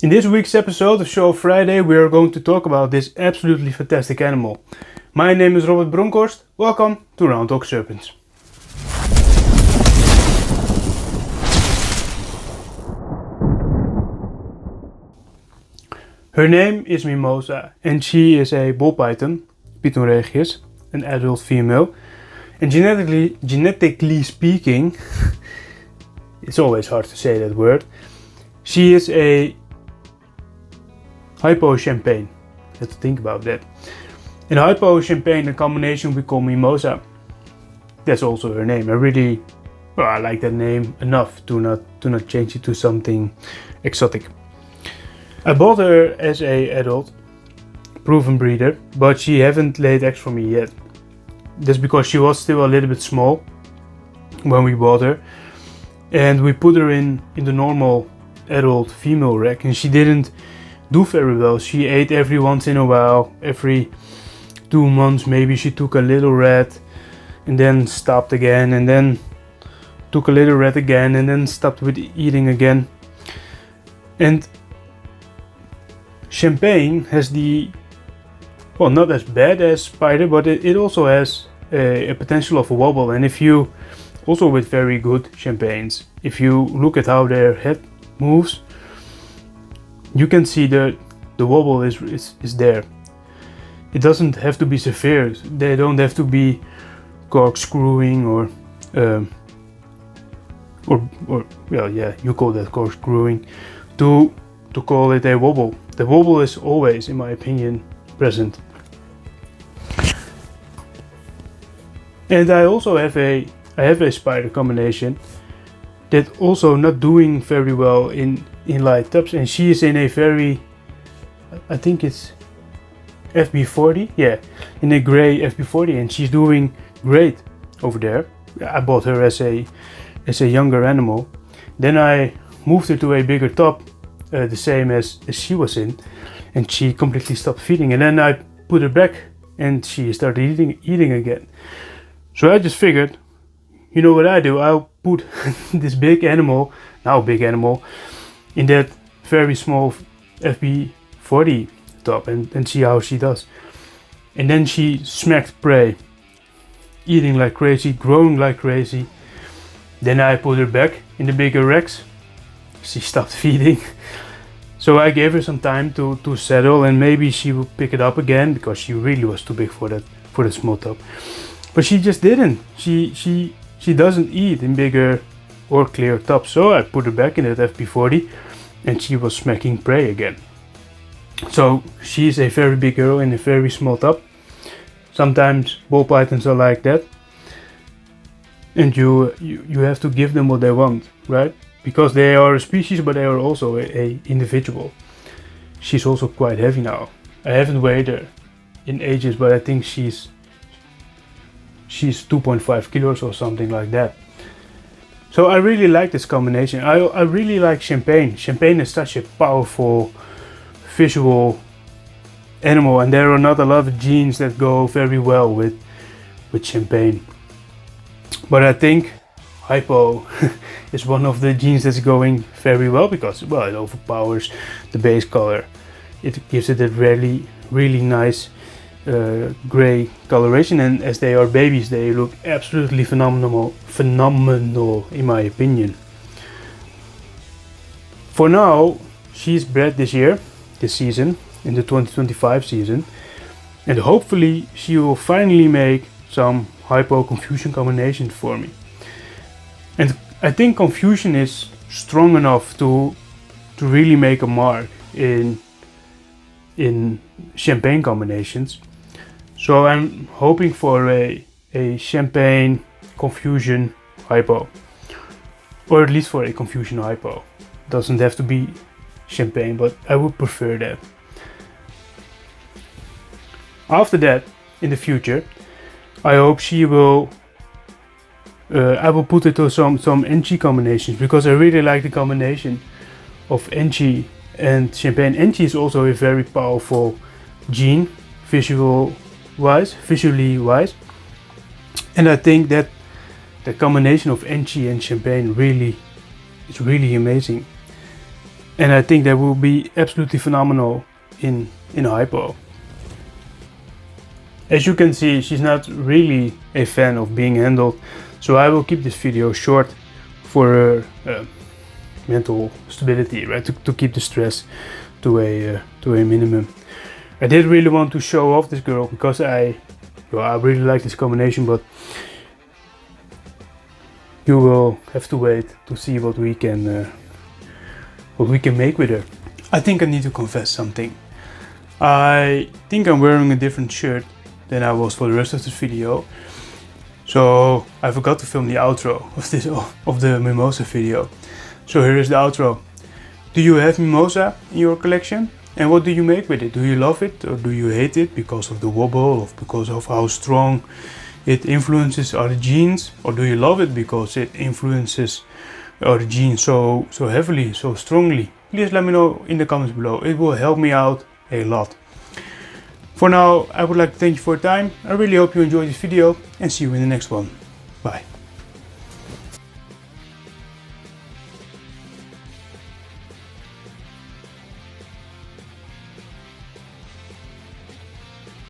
In this week's episode of Show Friday, we are going to talk about this absolutely fantastic animal. My name is Robert Bronkhorst. Welcome to Round Talk Serpents. Her name is Mimosa and she is a ball python, Python regius, an adult female. And genetically speaking, it's always hard to say that word, she is a hypo-champagne. Let's think about that. In hypo-champagne, the combination we call mimosa. That's also her name. I like that name enough to not change it to something exotic. I bought her as a adult, proven breeder, but she haven't laid eggs for me yet. That's because she was still a little bit small when we bought her, and we put her in the normal adult female rack, and she didn't do very well. She ate every once in a while, every 2 months maybe she took a little rat and then stopped again, and then took a little rat again and then stopped with eating again. And champagne has not as bad as spider, but it also has a potential of a wobble. And if you, also with very good champagnes, if you look at how their head moves, you can see the wobble is there. It doesn't have to be severe. They don't have to be corkscrewing or you call that corkscrewing to call it a wobble. The wobble is always, in my opinion, present. And I also have a spider combination that also not doing very well in light tubs, and she is in a very, I think it's FB40, in a gray FB40, and she's doing great over there. I bought her as a younger animal. Then I moved her to a bigger tub, the same as she was in, and she completely stopped feeding. And then I put her back and she started eating again. So I just figured, you know what I do? I'll put this big animal, in that very small FB40 top and see how she does. And then she smacked prey, eating like crazy, growing like crazy. Then I put her back in the bigger racks. She stopped feeding. So I gave her some time to settle, and maybe she will pick it up again, because she really was too big for the small top. But she just didn't. She doesn't eat in bigger or clear tubs. So I put her back in that FB40 and she was smacking prey again. So she's a very big girl in a very small tub. Sometimes ball pythons are like that. And you have to give them what they want, right? Because they are a species, but they are also a individual. She's also quite heavy now. I haven't weighed her in ages, but I think she's 2.5 kilos or something like that. So I really like this combination. I really like champagne. Champagne is such a powerful visual animal, and there are not a lot of genes that go very well with champagne. But I think hypo is one of the genes that's going very well, because it overpowers the base color. It gives it a really nice gray coloration, and as they are babies they look absolutely phenomenal in my opinion. For now, she's bred this season, in the 2025 season, and hopefully she will finally make some hypo confusion combinations for me. And I think confusion is strong enough to really make a mark in champagne combinations. So I'm hoping for a champagne confusion hypo, or at least for a confusion hypo. Doesn't have to be champagne, but I would prefer that. After that, in the future, I hope she will. I will put it to some NG combinations, because I really like the combination of NG and champagne. NG is also a very powerful gene, visually wise, and I think that the combination of NG and champagne is really amazing. and I think that will be absolutely phenomenal in hypo. As you can see, she's not really a fan of being handled, so I will keep this video short for her mental stability, right? To keep the stress to a minimum. I did really want to show off this girl because I really like this combination, but you will have to wait to see what we can make with her. I think I need to confess something. I think I'm wearing a different shirt than I was for the rest of this video. So I forgot to film the outro of the mimosa video. So here is the outro. Do you have mimosa in your collection? And what do you make with it? Do you love it or do you hate it because of the wobble, or because of how strong it influences other genes? Or do you love it because it influences other genes so heavily, so strongly? Please let me know in the comments below. It will help me out a lot. For now, I would like to thank you for your time. I really hope you enjoyed this video and see you in the next one. Bye.